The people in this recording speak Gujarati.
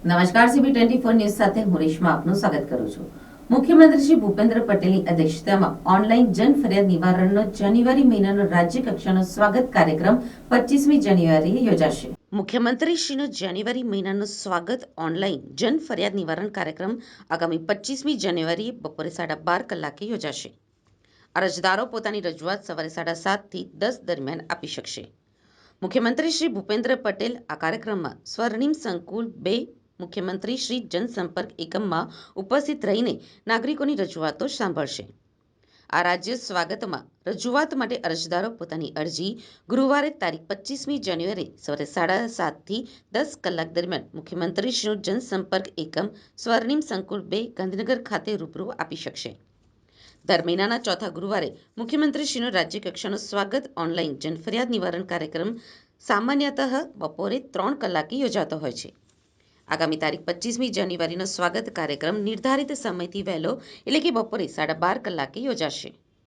નમસ્કાર, CB24 ન્યૂઝ સાથે હું રેશમા આપનું સ્વાગત કરું છું। મુખ્યમંત્રી શ્રી ભૂપેન્દ્ર પટેલની અધ્યક્ષતામાં ઓનલાઈન જન ફરિયાદ નિવારણનો જાન્યુઆરી મહિનાનો રાજ્ય કક્ષાનો સ્વાગત કાર્યક્રમ 25મી જાન્યુઆરીએ યોજાશે। મુખ્યમંત્રીશ્રીનો જાન્યુઆરી મહિનાનો સ્વાગત ઓનલાઈન જન ફરિયાદ નિવારણ કાર્યક્રમ આગામી 25મી જાન્યુઆરીએ બપોરે 12:30 કલાકે યોજાશે। અરજદારો પોતાની રજૂઆત સવારે 7:30 થી 10 દરમિયાન આપી શકશે। મુખ્યમંત્રી શ્રી ભૂપેન્દ્ર પટેલ આ કાર્યક્રમમાં સ્વર્ણિમ સંકુલ 2 મુખ્યમંત્રી શ્રી જનસંપર્ક એકમમાં ઉપસ્થિત રહીને નાગરિકોની રજૂઆતો સાંભળશે। આ રાજ્ય સ્વાગતમાં રજૂઆત માટે અરજદારો પોતાની અરજી ગુરુવારે તારીખ 25મી જાન્યુઆરી સવારે 7:30 થી 10 કલાક દરમિયાન મુખ્યમંત્રીશ્રીનું જનસંપર્ક એકમ સ્વર્ણિમ સંકુલ 2 ગાંધીનગર ખાતે રૂબરૂ આપી શકશે। દર મહિનાના ચોથા ગુરુવારે મુખ્યમંત્રીશ્રીનો રાજ્ય કક્ષાનો સ્વાગત ઓનલાઈન જનફરિયાદ નિવારણ કાર્યક્રમ સામાન્યતઃ બપોરે 3 કલાકે યોજાતો હોય છે। આગામી તારીખ 25મી જાન્યુઆરીનો સ્વાગત કાર્યક્રમ નિર્ધારિત સમયથી વહેલો એટલે કે બપોરે 12:30 કલાકે યોજાશે।